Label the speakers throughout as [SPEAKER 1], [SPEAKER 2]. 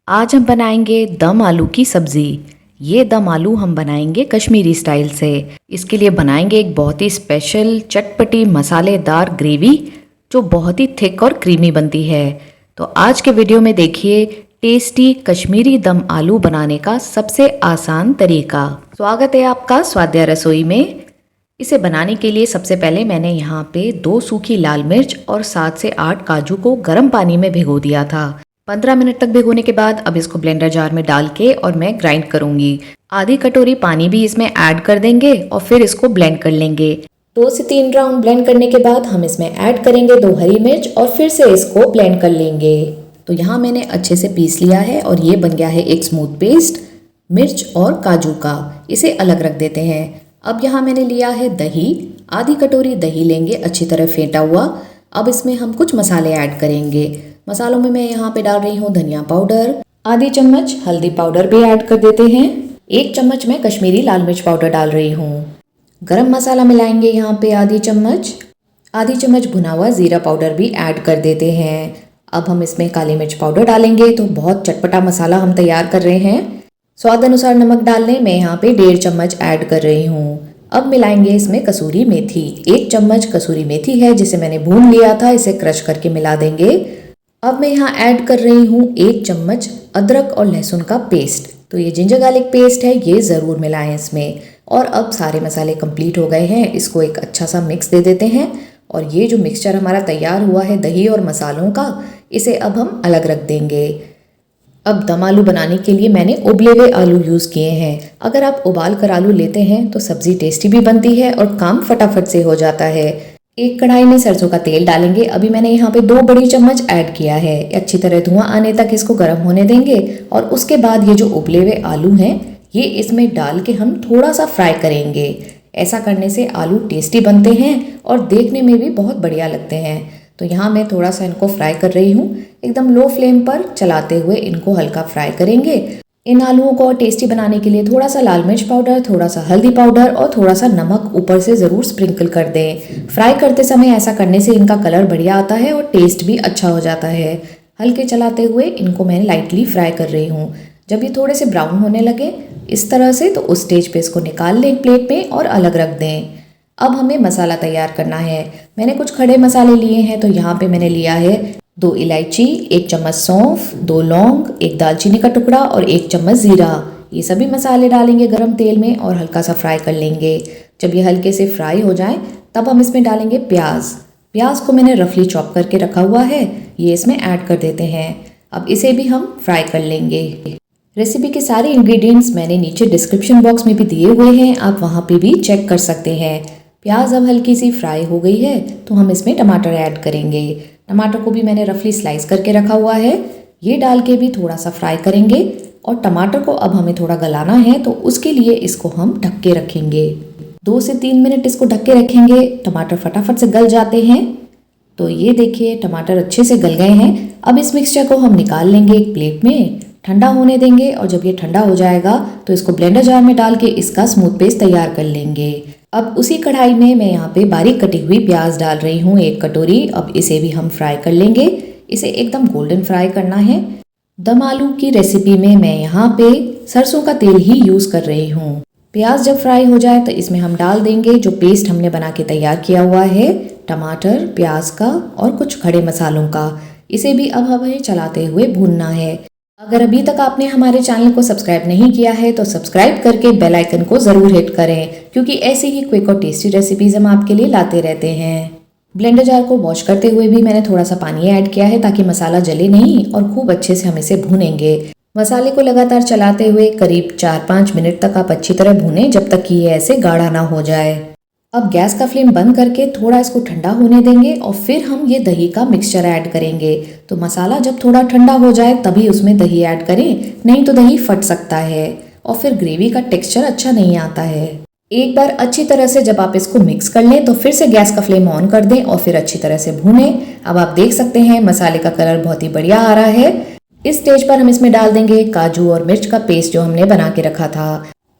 [SPEAKER 1] आज हम बनाएंगे दम आलू की सब्ज़ी। ये दम आलू हम बनाएंगे कश्मीरी स्टाइल से। इसके लिए बनाएंगे एक बहुत ही स्पेशल चटपटी मसालेदार ग्रेवी जो बहुत ही थिक और क्रीमी बनती है। तो आज के वीडियो में देखिए टेस्टी कश्मीरी दम आलू बनाने का सबसे आसान तरीका। स्वागत है आपका स्वाद्य रसोई में। इसे बनाने के लिए सबसे पहले मैंने यहाँ पे 2 सूखी लाल मिर्च और 7 से 8 काजू को गर्म पानी में भिगो दिया था। 15 मिनट तक भिगोने के बाद अब इसको ब्लेंडर जार में डाल के और मैं ग्राइंड करूंगी। आधी कटोरी पानी भी इसमें ऐड कर देंगे और फिर इसको ब्लेंड कर लेंगे। 2 से 3 राउंड ब्लेंड करने के बाद हम इसमें ऐड करेंगे 2 हरी मिर्च और फिर से इसको ब्लेंड कर लेंगे। तो यहाँ मैंने अच्छे से पीस लिया है और ये बन गया है एक स्मूथ पेस्ट मिर्च और काजू का। इसे अलग रख देते हैं। अब यहाँ मैंने लिया है दही, आधी कटोरी दही लेंगे अच्छी तरह फेंटा हुआ। अब इसमें हम कुछ मसाले ऐड करेंगे। मसालों में मैं यहाँ पे डाल रही हूँ धनिया पाउडर, आधी चम्मच हल्दी पाउडर भी ऐड कर देते हैं। 1 चम्मच मैं कश्मीरी लाल मिर्च पाउडर डाल रही हूँ। गरम मसाला मिलाएंगे यहाँ पे आधी चम्मच भुना हुआ जीरा पाउडर भी ऐड कर देते हैं। अब हम इसमें काली मिर्च पाउडर डालेंगे। तो बहुत चटपटा मसाला हम तैयार कर रहे हैं। स्वाद अनुसार नमक डाल लें। मैं यहाँ पे 1.5 चम्मच ऐड कर रही हूँ। अब मिलाएंगे इसमें कसूरी मेथी। 1 चम्मच कसूरी मेथी है जिसे मैंने भून लिया था, इसे क्रश करके मिला देंगे। अब मैं यहाँ ऐड कर रही हूँ 1 चम्मच अदरक और लहसुन का पेस्ट। तो ये जिंजर गार्लिक पेस्ट है, ये ज़रूर मिलाएं इसमें। और अब सारे मसाले कंप्लीट हो गए हैं। इसको एक अच्छा सा मिक्स दे देते हैं। और ये जो मिक्सचर हमारा तैयार हुआ है दही और मसालों का, इसे अब हम अलग रख देंगे। अब दम आलू बनाने के लिए मैंने उबले हुए आलू यूज़ किए हैं। अगर आप उबाल कर आलू लेते हैं तो सब्ज़ी टेस्टी भी बनती है और काम फटाफट से हो जाता है। एक कढ़ाई में सरसों का तेल डालेंगे। अभी मैंने यहाँ पे 2 बड़ी चम्मच ऐड किया है। अच्छी तरह धुआं आने तक इसको गर्म होने देंगे। और उसके बाद ये जो उबले हुए आलू हैं ये इसमें डाल के हम थोड़ा सा फ्राई करेंगे। ऐसा करने से आलू टेस्टी बनते हैं और देखने में भी बहुत बढ़िया लगते हैं। तो यहाँ मैं थोड़ा सा इनको फ्राई कर रही हूँ। एकदम लो फ्लेम पर चलाते हुए इनको हल्का फ्राई करेंगे। इन आलूओं को टेस्टी बनाने के लिए थोड़ा सा लाल मिर्च पाउडर, थोड़ा सा हल्दी पाउडर और थोड़ा सा नमक ऊपर से ज़रूर स्प्रिंकल कर दें। फ्राई करते समय ऐसा करने से इनका कलर बढ़िया आता है और टेस्ट भी अच्छा हो जाता है। हल्के चलाते हुए इनको मैं लाइटली फ्राई कर रही हूँ। जब ये थोड़े से ब्राउन होने लगे इस तरह से, तो उस स्टेज पे इसको निकाल लें एक प्लेट में और अलग रख दें। अब हमें मसाला तैयार करना है। मैंने कुछ खड़े मसाले लिए हैं। तो यहाँ पे मैंने लिया है 2 इलायची, 1 चम्मच सौंफ, 2 लौंग, 1 दालचीनी का टुकड़ा और 1 चम्मच ज़ीरा। ये सभी मसाले डालेंगे गरम तेल में और हल्का सा फ्राई कर लेंगे। जब ये हल्के से फ्राई हो जाए तब हम इसमें डालेंगे प्याज को मैंने रफली चॉप करके रखा हुआ है, ये इसमें ऐड कर देते हैं। अब इसे भी हम फ्राई कर लेंगे। रेसिपी के सारे इंग्रेडिएंट्स मैंने नीचे डिस्क्रिप्शन बॉक्स में भी दिए हुए हैं, आप वहाँ पे भी चेक कर सकते हैं। प्याज अब हल्की सी फ्राई हो गई है तो हम इसमें टमाटर ऐड करेंगे। टमाटर को भी मैंने रफली स्लाइस करके रखा हुआ है, ये डाल के भी थोड़ा सा फ्राई करेंगे। और टमाटर को अब हमें थोड़ा गलाना है तो उसके लिए इसको हम ढक के रखेंगे। 2 से 3 मिनट इसको ढक के रखेंगे। टमाटर फटाफट से गल जाते हैं। तो ये देखिए टमाटर अच्छे से गल गए हैं। अब इस मिक्सचर को हम निकाल लेंगे एक प्लेट में, ठंडा होने देंगे। और जब ये ठंडा हो जाएगा तो इसको ब्लेंडर जार में डाल के इसका स्मूथ पेस्ट तैयार कर लेंगे। अब उसी कढ़ाई में मैं यहाँ पे बारीक कटी हुई प्याज डाल रही हूँ 1 कटोरी। अब इसे भी हम फ्राई कर लेंगे। इसे एकदम गोल्डन फ्राई करना है। दम आलू की रेसिपी में मैं यहाँ पे सरसों का तेल ही यूज़ कर रही हूँ। प्याज जब फ्राई हो जाए तो इसमें हम डाल देंगे जो पेस्ट हमने बना के तैयार किया हुआ है, टमाटर, प्याज का और कुछ खड़े मसालों का। इसे भी अब हमें चलाते हुए भूनना है। अगर अभी तक आपने हमारे चैनल को सब्सक्राइब नहीं किया है तो सब्सक्राइब करके बेल आइकन को ज़रूर हिट करें, क्योंकि ऐसे ही क्विक और टेस्टी रेसिपीज़ हम आपके लिए लाते रहते हैं। ब्लेंडर जार को वॉश करते हुए भी मैंने थोड़ा सा पानी ऐड किया है ताकि मसाला जले नहीं और खूब अच्छे से हम इसे भूनेंगे। मसाले को लगातार चलाते हुए करीब 4-5 मिनट तक आप अच्छी तरह भूनें, जब तक कि ये ऐसे गाढ़ा ना हो जाए। अब गैस का फ्लेम बंद करके थोड़ा इसको ठंडा होने देंगे और फिर हम ये दही का मिक्सचर ऐड करेंगे। तो मसाला जब थोड़ा ठंडा हो जाए तभी उसमें दही ऐड करें, नहीं तो दही फट सकता है और फिर ग्रेवी का टेक्सचर अच्छा नहीं आता है। एक बार अच्छी तरह से जब आप इसको मिक्स कर लें तो फिर से गैस का फ्लेम ऑन कर दें और फिर अच्छी तरह से भूनें। अब आप देख सकते हैं मसाले का कलर बहुत ही बढ़िया आ रहा है। इस स्टेज पर हम इसमें डाल देंगे काजू और मिर्च का पेस्ट जो हमने बना के रखा था।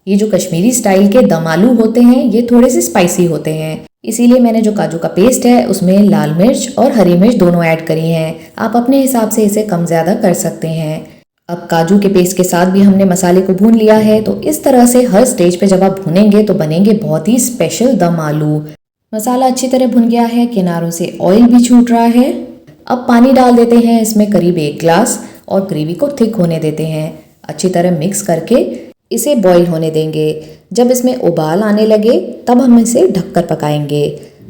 [SPEAKER 1] ये जो कश्मीरी स्टाइल के दम आलू होते हैं ये थोड़े से स्पाइसी होते हैं, इसीलिए मैंने जो काजू का पेस्ट है उसमें लाल मिर्च और हरी मिर्च दोनों ऐड करी हैं। आप अपने हिसाब से इसे कम ज़्यादा कर सकते हैं। अब काजू के पेस्ट के साथ भी हमने मसाले को भून लिया है। तो इस तरह से हर स्टेज पे जब आप भूनेंगे तो बनेंगे बहुत ही स्पेशल दम आलू। मसाला अच्छी तरह भुन गया है, किनारों से ऑयल भी छूट रहा है। अब पानी डाल देते हैं इसमें करीब 1 ग्लास और ग्रेवी को थिक होने देते हैं। अच्छी तरह मिक्स करके इसे बॉईल होने देंगे। जब इसमें उबाल आने लगे तब हम इसे ढककर पकाएंगे।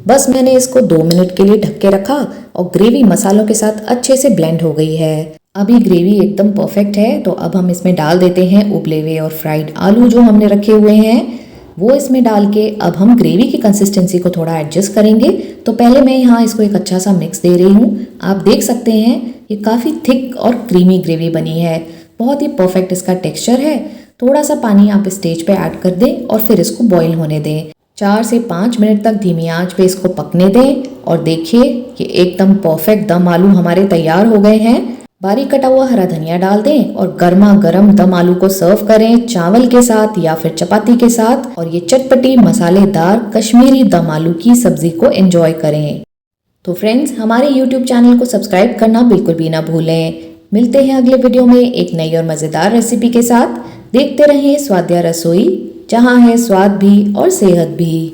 [SPEAKER 1] बस मैंने इसको 2 मिनट के लिए ढक के रखा और ग्रेवी मसालों के साथ अच्छे से ब्लेंड हो गई है। अभी ग्रेवी एकदम परफेक्ट है। तो अब हम इसमें डाल देते हैं उबले हुए और फ्राइड आलू जो हमने रखे हुए हैं, वो इसमें डाल के अब हम ग्रेवी की कंसिस्टेंसी को थोड़ा एडजस्ट करेंगे। तो पहले मैं यहाँ इसको एक अच्छा सा मिक्स दे रही हूँ। आप देख सकते हैं ये काफ़ी थिक और क्रीमी ग्रेवी बनी है। बहुत ही परफेक्ट इसका टेक्सचर है। थोड़ा सा पानी आप स्टेज पे ऐड कर दें और फिर इसको बॉईल होने दें। 4 से 5 मिनट तक धीमी आंच पे इसको पकने दें और देखिए ये एकदम परफेक्ट दम आलू हमारे तैयार हो गए हैं। बारीक कटा हुआ हरा धनिया डाल दें और गर्मा गर्म दम आलू को सर्व करें चावल के साथ या फिर चपाती के साथ और ये चटपटी मसालेदार कश्मीरी दम आलू की सब्जी को एंजॉय करें। तो फ्रेंड्स, हमारे YouTube चैनल को सब्सक्राइब करना बिल्कुल भी ना भूलें। मिलते हैं अगले वीडियो में एक नई और मज़ेदार रेसिपी के साथ। देखते रहें स्वाद्या रसोई, जहाँ है स्वाद भी और सेहत भी।